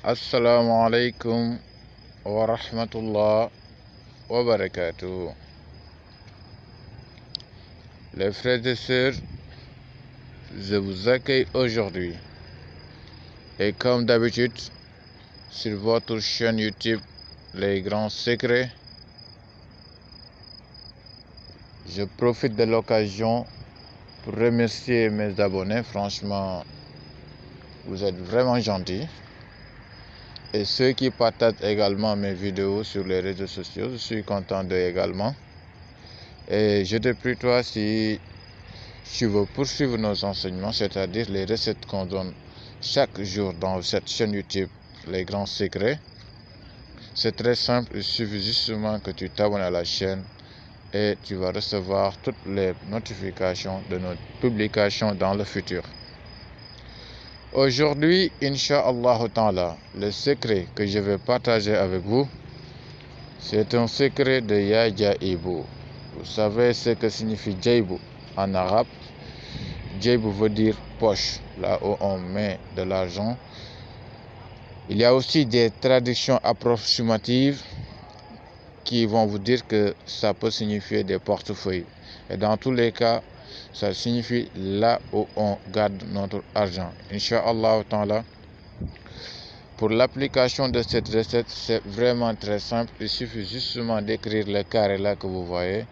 Assalamu alaikum wa rahmatullah wa barakatuh. Les frères et sœurs, je vous accueille aujourd'hui. Et comme d'habitude, sur votre chaîne YouTube, Les Grands Secrets, je profite de l'occasion pour remercier mes abonnés. Franchement, vous êtes vraiment gentils. Et ceux qui partagent également mes vidéos sur les réseaux sociaux, je suis content d'eux également. Et je te prie, toi, si tu veux poursuivre nos enseignements, c'est-à-dire les recettes qu'on donne chaque jour dans cette chaîne YouTube, Les Grands Secrets, c'est très simple. Il suffit justement que tu t'abonnes à la chaîne et tu vas recevoir toutes les notifications de nos publications dans le futur. Aujourd'hui, Inch'Allah Ta'ala, le secret que je vais partager avec vous, c'est un secret de Ya Jaibu. Vous savez ce que signifie Jaibu en arabe? Jaibu veut dire poche, là où on met de l'argent. Il y a aussi des traductions approximatives qui vont vous dire que ça peut signifier des portefeuilles. Et dans tous les cas, ça signifie là où on garde notre argent. Inch'Allah Ta'ala, pour l'application de cette recette, c'est vraiment très simple. Il suffit justement d'écrire le carré là que vous voyez,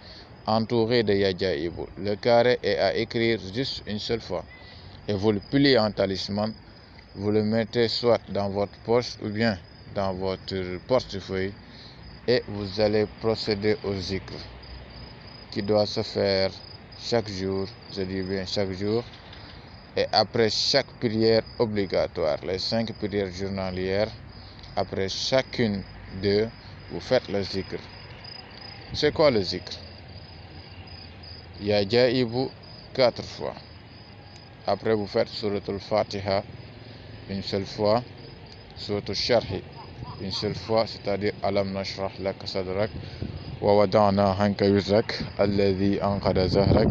entouré de Ya Jaibu. Le carré est à écrire juste une seule fois. Et vous le pliez en talisman. Vous le mettez soit dans votre poche ou bien dans votre portefeuille. Et vous allez procéder au zikr qui doit se faire chaque jour, je dis bien chaque jour, et après chaque prière obligatoire, les 5 prières journalières, après chacune d'eux, vous faites le zikr. C'est quoi le zikr? Ya Jaibu 4 fois. Après vous faites Suratul Fatiha une seule fois, Suratul Sharhi une seule fois, c'est-à-dire Alam Nashrah Laka Sadrak wa wada'na hanka wizrak alladhi anqada zahrak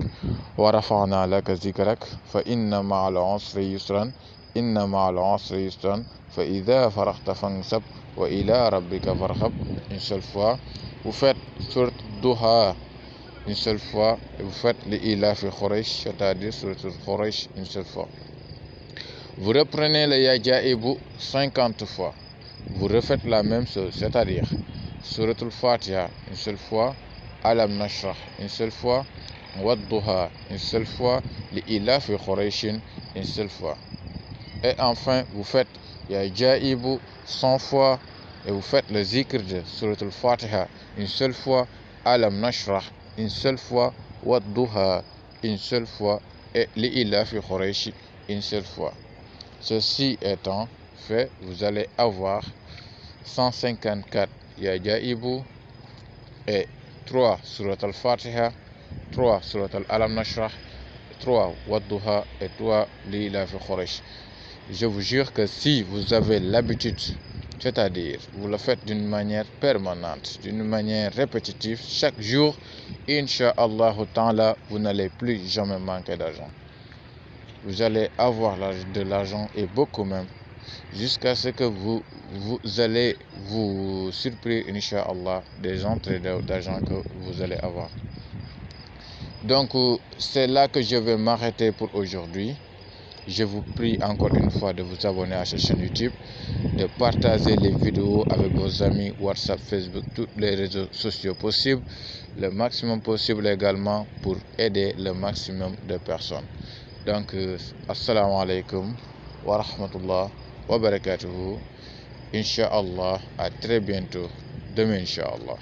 wa rafa'na laka zikrak fa inna ma'al usri yusran inna ma'al usri yusran fa idha faraghta fansab wa ila rabbika farghab une seule fois. Vous faites Surat Duha une seule fois et vous faites l'Ila fi Quraysh, c'est-à-dire Surat Quraysh une seule fois. Vous reprenez le Ya Jaibu 50 fois. Vous refaites la même chose, c'est-à-dire Suratul Fatiha une seule fois, Alam Nashrah une seule fois, Wadduha une seule fois, l'Ila fi Qurayshin une seule fois. Et enfin, vous faites Ya Jaibu 100 fois et vous faites le zikr de Suratul Fatiha une seule fois, Alam Nashrah une seule fois, Wadduha une seule fois et l'Ila fi Quraysh une seule fois. Ceci étant fait, vous allez avoir 154 Ya Jaibu et 3 Surat al-Fatiha, 3 Surat al-Alam Nashrah, 3 Wadduha et 3 L'Ila fi Quraysh. Je vous jure que si vous avez l'habitude, c'est-à-dire vous le faites d'une manière permanente, d'une manière répétitive, chaque jour, Inch'Allah Ta'ala, vous n'allez plus jamais manquer d'argent. Vous allez avoir de l'argent et beaucoup même, jusqu'à ce que vous allez vous surprendre, Inch'Allah, des entrées d'argent que vous allez avoir. Donc, c'est là que je vais m'arrêter pour aujourd'hui. Je vous prie encore une fois de vous abonner à cette chaîne YouTube, de partager les vidéos avec vos amis, WhatsApp, Facebook, tous les réseaux sociaux possibles, le maximum possible également pour aider le maximum de personnes. Donc, assalamu alaikum wa rahmatullah wa barakatuhu. Inch'Allah, à très bientôt. Demain, Inch'Allah.